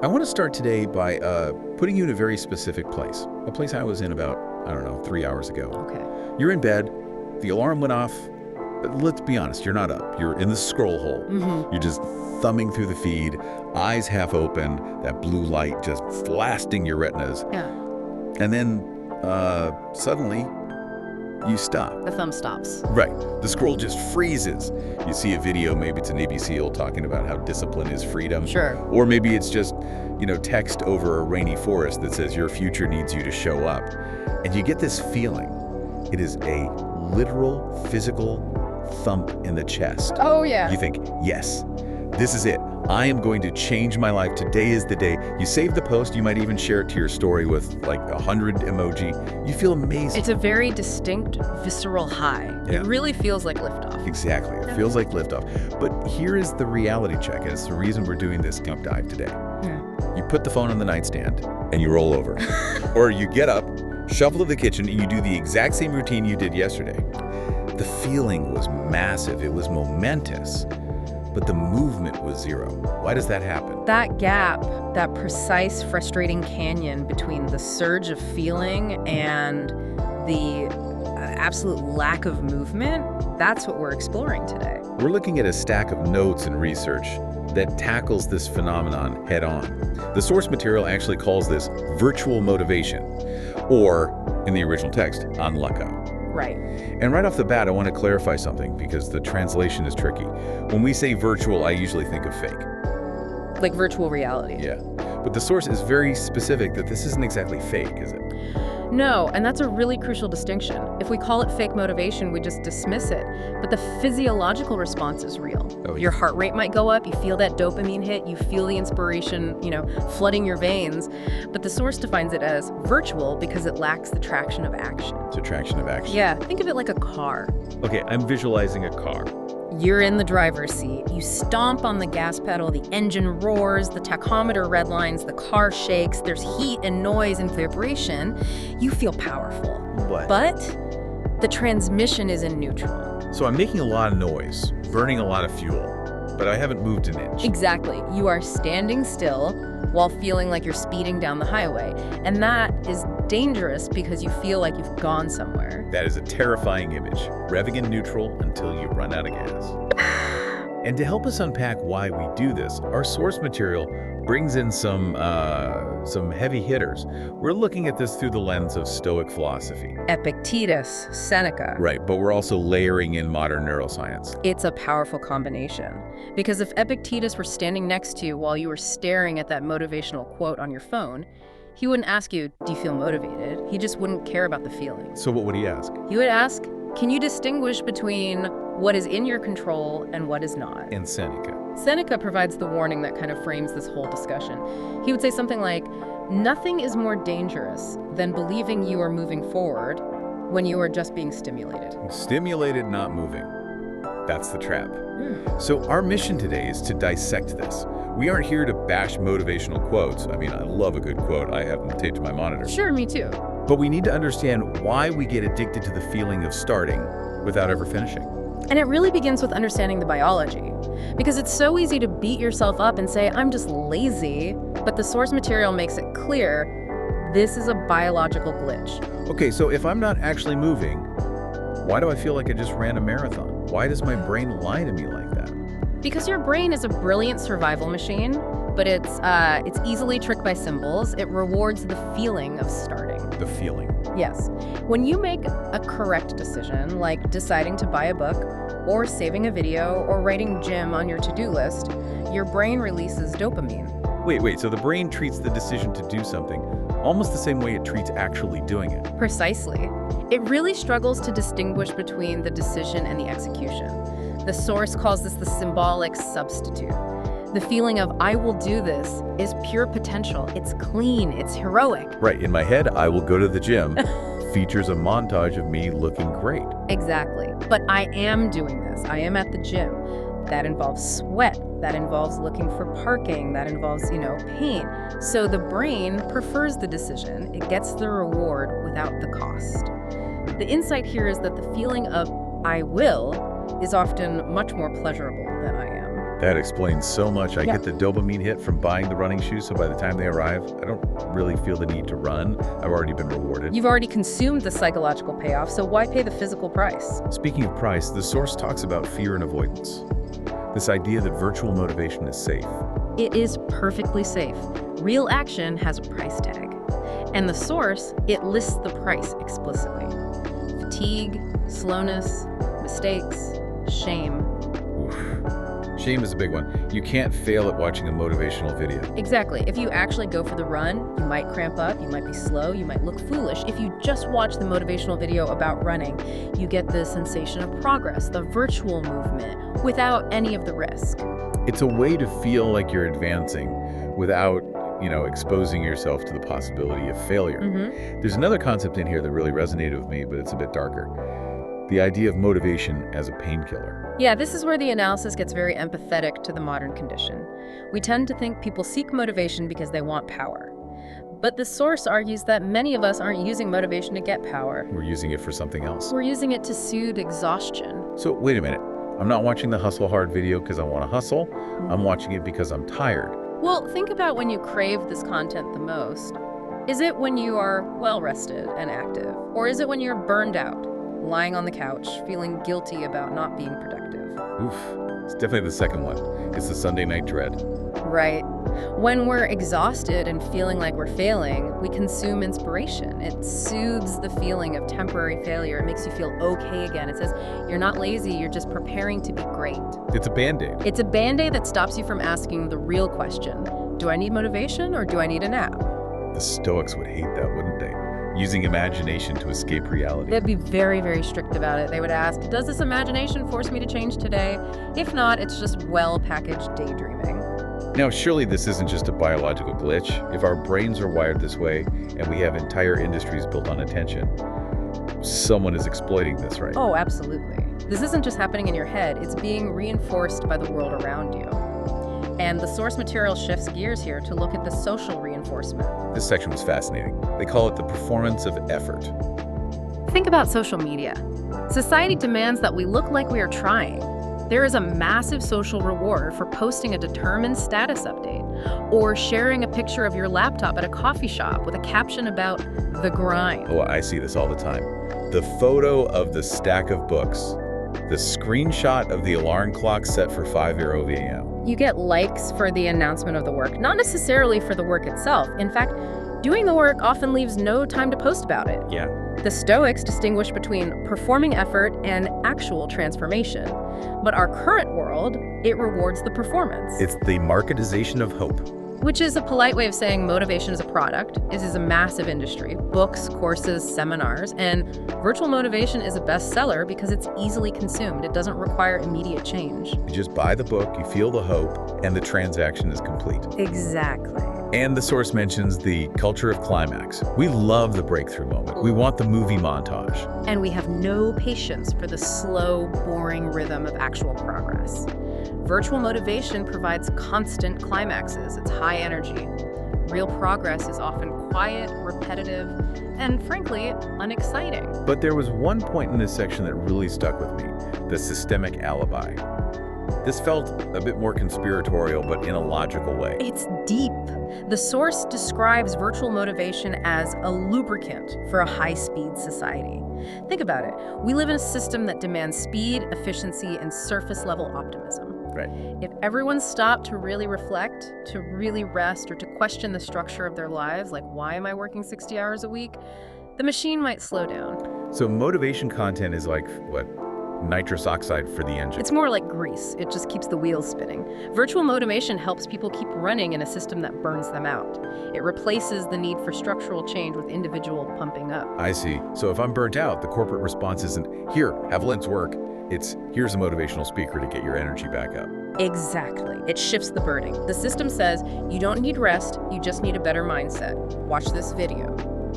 I want to start today by putting you in a very specific place. A place I was in about, I don't know, 3 hours ago. Okay. You're in bed, the alarm went off. But let's be honest, you're not up. You're in the scroll hole. You're just thumbing through the feed, eyes half open, that blue light just blasting your retinas. Yeah. And then suddenly you stop. The thumb stops. Right. The scroll just freezes. You see a video, maybe it's a Navy SEAL talking about how discipline is freedom. Sure. Or maybe it's just, text over a rainy forest that says your future needs you to show up. And you get this feeling. It is a literal, physical thump in the chest. Oh, yeah. You think, yes, this is it. I am going to change my life. Today is the day. You save the post. You might even share it to your story with like 100 emoji. You feel amazing. It's a very distinct, visceral high. Yeah. It really feels like liftoff. Exactly. It feels like liftoff. But here is the reality check, and it's the reason we're doing this deep dive today. Yeah. You put the phone on the nightstand and you roll over. Or you get up, shuffle to the kitchen, and you do the exact same routine you did yesterday. The feeling was massive. It was momentous. But the movement was zero. Why does that happen? That gap, that precise, frustrating canyon between the surge of feeling and the absolute lack of movement, that's what we're exploring today. We're looking at a stack of notes and research that tackles this phenomenon head on. The source material actually calls this virtual motivation, or in the original text, anlaka. Right. And right off the bat, I want to clarify something because the translation is tricky. When we say virtual, I usually think of fake. Like virtual reality. Yeah. But the source is very specific that this isn't exactly fake, is it? No, and that's a really crucial distinction. If we call it fake motivation, we just dismiss it. But the physiological response is real. Oh, yeah. Your heart rate might go up, you feel that dopamine hit, you feel the inspiration, flooding your veins. But the source defines it as virtual because it lacks the traction of action. It's a traction of action. Yeah, think of it like a car. Okay, I'm visualizing a car. You're in the driver's seat. You stomp on the gas pedal, the engine roars, the tachometer redlines, the car shakes, there's heat and noise and vibration. You feel powerful. But the transmission is in neutral. So I'm making a lot of noise, burning a lot of fuel, but I haven't moved an inch. Exactly. You are standing still while feeling like you're speeding down the highway. And that is dangerous because you feel like you've gone somewhere. That is a terrifying image, revving in neutral until you run out of gas. And to help us unpack why we do this, our source material brings in some heavy hitters. We're looking at this through the lens of Stoic philosophy. Epictetus, Seneca. Right, but we're also layering in modern neuroscience. It's a powerful combination. Because if Epictetus were standing next to you while you were staring at that motivational quote on your phone, he wouldn't ask you, do you feel motivated? He just wouldn't care about the feeling. So what would he ask? He would ask, can you distinguish between what is in your control and what is not? And Seneca. Seneca provides the warning that kind of frames this whole discussion. He would say something like, nothing is more dangerous than believing you are moving forward when you are just being stimulated. Stimulated, not moving. That's the trap. So our mission today is to dissect this. We aren't here to bash motivational quotes. I mean, I love a good quote. I have them taped to my monitor. Sure, me too. But we need to understand why we get addicted to the feeling of starting without ever finishing. And it really begins with understanding the biology. Because it's so easy to beat yourself up and say, I'm just lazy, but the source material makes it clear this is a biological glitch. Okay, so if I'm not actually moving, why do I feel like I just ran a marathon? Why does my brain lie to me like that? Because your brain is a brilliant survival machine, but it's easily tricked by symbols. It rewards the feeling of starting. The feeling. Yes. When you make a correct decision, like deciding to buy a book, or saving a video, or writing gym on your to-do list, your brain releases dopamine. Wait, so the brain treats the decision to do something almost the same way it treats actually doing it. Precisely. It really struggles to distinguish between the decision and the execution. The source calls this the symbolic substitute. The feeling of, I will do this, is pure potential. It's clean, it's heroic. Right, in my head, I will go to the gym, features a montage of me looking great. Exactly. But I am doing this. I am at the gym. That involves sweat. That involves looking for parking. That involves, pain. So the brain prefers the decision. It gets the reward without the cost. The insight here is that the feeling of I will is often much more pleasurable than I am. That explains so much. I Yeah. get the dopamine hit from buying the running shoes, so by the time they arrive, I don't really feel the need to run. I've already been rewarded. You've already consumed the psychological payoff, so why pay the physical price? Speaking of price, the source talks about fear and avoidance. This idea that virtual motivation is safe. It is perfectly safe. Real action has a price tag. And the source, it lists the price explicitly. Fatigue, slowness, mistakes, shame. Oof. Shame is a big one. You can't fail at watching a motivational video. Exactly. If you actually go for the run, you might cramp up, you might be slow, you might look foolish. If you just watch the motivational video about running, you get the sensation of progress, the virtual movement, without any of the risk. It's a way to feel like you're advancing without, exposing yourself to the possibility of failure. There's another concept in here that really resonated with me, but it's a bit darker. The idea of motivation as a painkiller. Yeah, this is where the analysis gets very empathetic to the modern condition. We tend to think people seek motivation because they want power. But the source argues that many of us aren't using motivation to get power. We're using it for something else. We're using it to soothe exhaustion. So wait a minute. I'm not watching the hustle hard video because I want to hustle. I'm watching it because I'm tired. Well, think about when you crave this content the most. Is it when you are well-rested and active? Or is it when you're burned out, lying on the couch, feeling guilty about not being productive? Oof. It's definitely the second one. It's the Sunday night dread. Right. When we're exhausted and feeling like we're failing, we consume inspiration. It soothes the feeling of temporary failure. It makes you feel okay again. It says, you're not lazy, you're just preparing to be great. It's a Band-Aid. It's a Band-Aid that stops you from asking the real question. Do I need motivation or do I need a nap? The Stoics would hate that, wouldn't they? Using imagination to escape reality. They'd be very, very strict about it. They would ask, does this imagination force me to change today? If not, it's just well-packaged daydreaming. Now, surely this isn't just a biological glitch. If our brains are wired this way and we have entire industries built on attention, someone is exploiting this, right? Oh, absolutely. This isn't just happening in your head. It's being reinforced by the world around you. And the source material shifts gears here to look at the social reinforcement. This section was fascinating. They call it the performance of effort. Think about social media. Society demands that we look like we are trying. There is a massive social reward for posting a determined status update or sharing a picture of your laptop at a coffee shop with a caption about the grind. Oh, I see this all the time. The photo of the stack of books, the screenshot of the alarm clock set for 5 a.m. You get likes for the announcement of the work, not necessarily for the work itself. In fact, doing the work often leaves no time to post about it. Yeah. The Stoics distinguish between performing effort and actual transformation. But our current world, it rewards the performance. It's the marketization of hope. Which is a polite way of saying motivation is a product. It is a massive industry. Books, courses, seminars, and virtual motivation is a bestseller because it's easily consumed. It doesn't require immediate change. You just buy the book, you feel the hope, and the transaction is complete. Exactly. And the source mentions the culture of climax. We love the breakthrough moment. We want the movie montage. And we have no patience for the slow, boring rhythm of actual progress. Virtual motivation provides constant climaxes. It's high energy. Real progress is often quiet, repetitive, and frankly, unexciting. But there was one point in this section that really stuck with me, the systemic alibi. This felt a bit more conspiratorial, but in a logical way. It's deep. The source describes virtual motivation as a lubricant for a high-speed society. Think about it. We live in a system that demands speed, efficiency, and surface-level optimism. Right. If everyone stopped to really reflect, to really rest, or to question the structure of their lives, like why am I working 60 hours a week, the machine might slow down. So motivation content is like, what, nitrous oxide for the engine? It's more like grease. It just keeps the wheels spinning. Virtual motivation helps people keep running in a system that burns them out. It replaces the need for structural change with individual pumping up. I see. So if I'm burnt out, the corporate response isn't, here, have Lent's work. It's, here's a motivational speaker to get your energy back up. Exactly. It shifts the burden. The system says, you don't need rest, you just need a better mindset. Watch this video.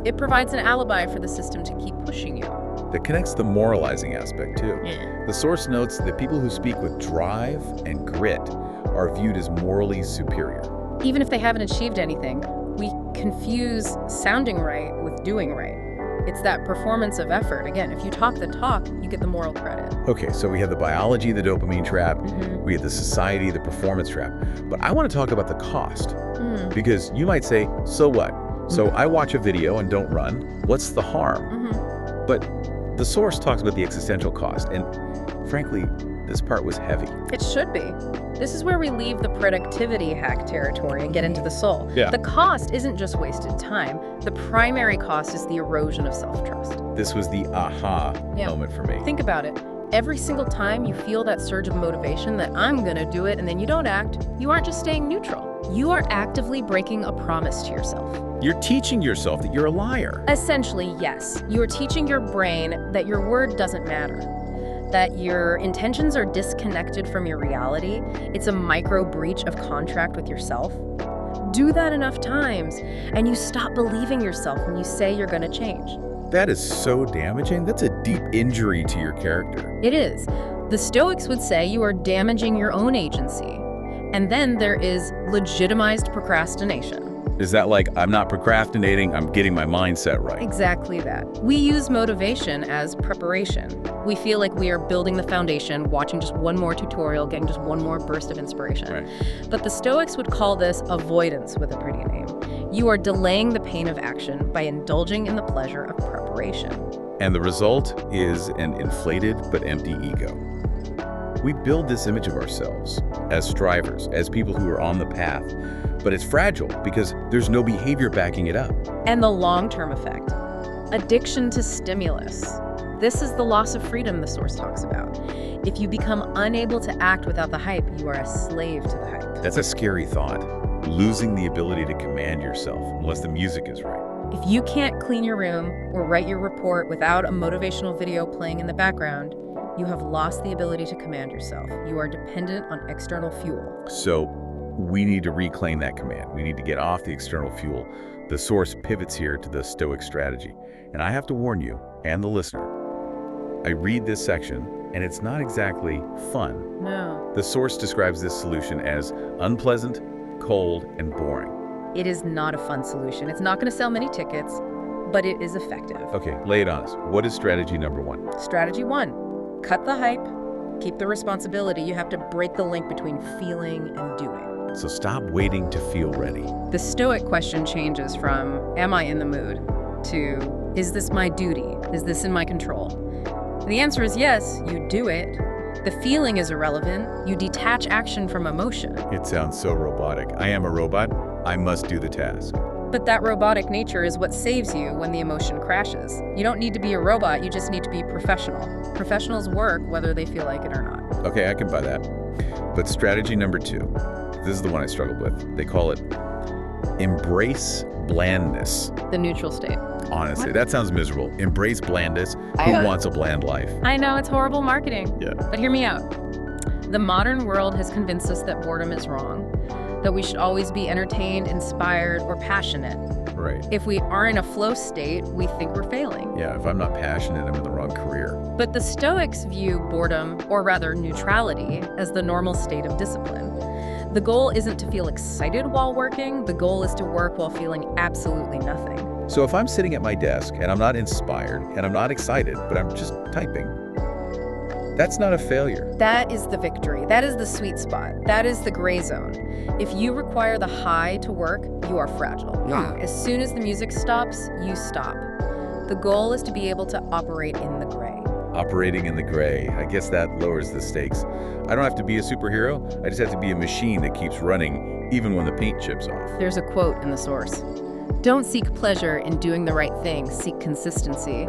It provides an alibi for the system to keep pushing you. That connects the moralizing aspect too. Yeah. The source notes that people who speak with drive and grit are viewed as morally superior. Even if they haven't achieved anything, we confuse sounding right with doing right. It's that performance of effort. Again, if you talk the talk, you get the moral credit. Okay, so we have the biology, the dopamine trap, we have the society, the performance trap. But I want to talk about the cost. Because you might say, so what? So I watch a video and don't run. What's the harm? But the source talks about the existential cost. And frankly, this part was heavy. It should be. This is where we leave the productivity hack territory and get into the soul. Yeah. The cost isn't just wasted time. The primary cost is the erosion of self-trust. This was the aha moment for me. Think about it. Every single time you feel that surge of motivation that I'm gonna do it and then you don't act, you aren't just staying neutral. You are actively breaking a promise to yourself. You're teaching yourself that you're a liar. Essentially, yes. You are teaching your brain that your word doesn't matter, that your intentions are disconnected from your reality. It's a micro breach of contract with yourself. Do that enough times, and you stop believing yourself when you say you're gonna change. That is so damaging. That's a deep injury to your character. It is. The Stoics would say you are damaging your own agency. And then there is legitimized procrastination. Is that like, I'm not procrastinating, I'm getting my mindset right? Exactly that. We use motivation as preparation. We feel like we are building the foundation, watching just one more tutorial, getting just one more burst of inspiration. Right. But the Stoics would call this avoidance with a pretty name. You are delaying the pain of action by indulging in the pleasure of preparation. And the result is an inflated but empty ego. We build this image of ourselves as strivers, as people who are on the path, but it's fragile because there's no behavior backing it up. And the long-term effect, addiction to stimulus. This is the loss of freedom the source talks about. If you become unable to act without the hype, you are a slave to the hype. That's a scary thought, losing the ability to command yourself unless the music is right. If you can't clean your room or write your report without a motivational video playing in the background, you have lost the ability to command yourself. You are dependent on external fuel. So we need to reclaim that command. We need to get off the external fuel. The source pivots here to the Stoic strategy. And I have to warn you, and the listener, I read this section, and it's not exactly fun. No. The source describes this solution as unpleasant, cold, and boring. It is not a fun solution. It's not going to sell many tickets, but it is effective. Okay, lay it on us. What is strategy number 1? Strategy 1. Cut the hype, keep the responsibility. You have to break the link between feeling and doing. So stop waiting to feel ready. The Stoic question changes from, am I in the mood, to, is this my duty? Is this in my control? The answer is yes, you do it. The feeling is irrelevant. You detach action from emotion. It sounds so robotic. I am a robot. I must do the task. But that robotic nature is what saves you when the emotion crashes. You don't need to be a robot, you just need to be professional. Professionals work whether they feel like it or not. Okay, I can buy that. But strategy number 2, this is the one I struggled with. They call it embrace blandness. The neutral state. Honestly, that sounds miserable. Embrace blandness. Who wants a bland life? I know, it's horrible marketing. Yeah. But hear me out. The modern world has convinced us that boredom is wrong, that we should always be entertained, inspired, or passionate. Right. If we are in a flow state, we think we're failing. Yeah, if I'm not passionate, I'm in the wrong career. But the Stoics view boredom, or rather neutrality, as the normal state of discipline. The goal isn't to feel excited while working, the goal is to work while feeling absolutely nothing. So if I'm sitting at my desk and I'm not inspired and I'm not excited, but I'm just typing, that's not a failure. That is the victory. That is the sweet spot. That is the gray zone. If you require the high to work, you are fragile. As soon as the music stops, you stop. The goal is to be able to operate in the gray. Operating in the gray. I guess that lowers the stakes. I don't have to be a superhero. I just have to be a machine that keeps running even when the paint chips off. There's a quote in the source. Don't seek pleasure in doing the right thing, seek consistency.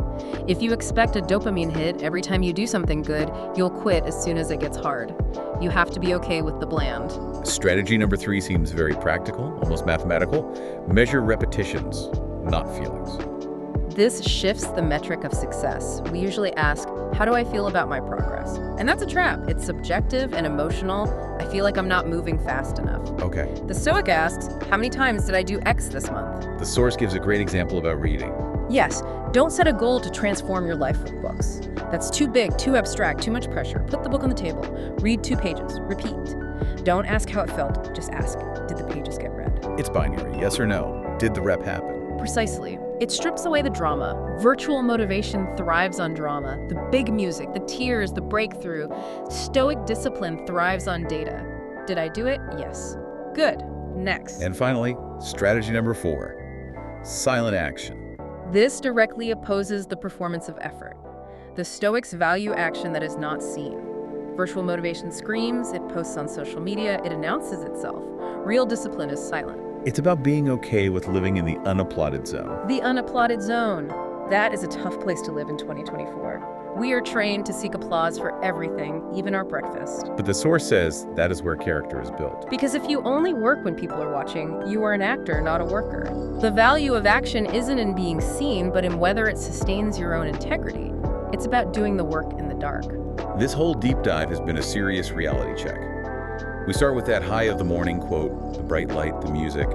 If you expect a dopamine hit every time you do something good, you'll quit as soon as it gets hard. You have to be okay with the bland. Strategy number 3 seems very practical, almost mathematical. Measure repetitions, not feelings. This shifts the metric of success. We usually ask, how do I feel about my progress? And that's a trap. It's subjective and emotional. I feel like I'm not moving fast enough. Okay. The Stoic asks, how many times did I do X this month? The source gives a great example about reading. Yes, don't set a goal to transform your life with books. That's too big, too abstract, too much pressure. Put the book on the table. Read 2 pages. Repeat. Don't ask how it felt. Just ask, did the pages get read? It's binary, yes or no. Did the rep happen? Precisely. It strips away the drama. Virtual motivation thrives on drama. The big music, the tears, the breakthrough. Stoic discipline thrives on data. Did I do it? Yes. Good. Next. And finally, strategy number 4, silent action. This directly opposes the performance of effort. The Stoics value action that is not seen. Virtual motivation screams, it posts on social media, it announces itself. Real discipline is silent. It's about being okay with living in the unapplauded zone. The unapplauded zone. That is a tough place to live in 2024. We are trained to seek applause for everything, even our breakfast. But the source says that is where character is built. Because if you only work when people are watching, you are an actor, not a worker. The value of action isn't in being seen, but in whether it sustains your own integrity. It's about doing the work in the dark. This whole deep dive has been a serious reality check. We start with that high of the morning quote, the bright light, the music,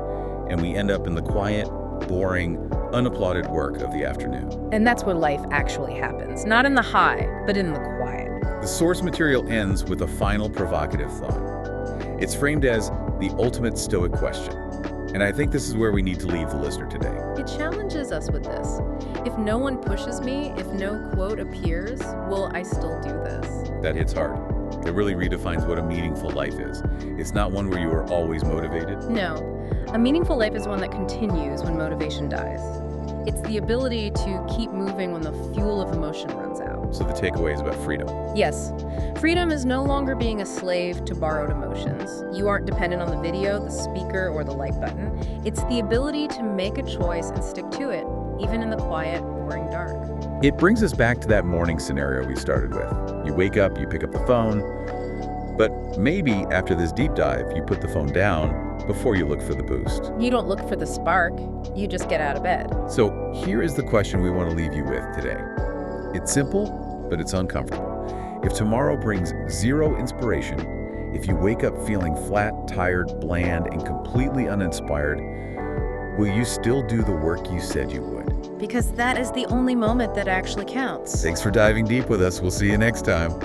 and we end up in the quiet, boring, unapplauded work of the afternoon. And that's where life actually happens. Not in the high, but in the quiet. The source material ends with a final provocative thought. It's framed as the ultimate Stoic question. And I think this is where we need to leave the listener today. It challenges us with this. If no one pushes me, if no quote appears, will I still do this? That hits hard. It really redefines what a meaningful life is. It's not one where you are always motivated. No. A meaningful life is one that continues when motivation dies. It's the ability to keep moving when the fuel of emotion runs out. So the takeaway is about freedom. Yes. Freedom is no longer being a slave to borrowed emotions. You aren't dependent on the video, the speaker, or the like button. It's the ability to make a choice and stick to it, even in the quiet, boring dark. It brings us back to that morning scenario we started with. You wake up, you pick up the phone, but maybe after this deep dive, you put the phone down before you look for the boost. You don't look for the spark, you just get out of bed. So here is the question we want to leave you with today. It's simple, but it's uncomfortable. If tomorrow brings zero inspiration, if you wake up feeling flat, tired, bland, and completely uninspired, will you still do the work you said you would? Because that is the only moment that actually counts. Thanks for diving deep with us. We'll see you next time.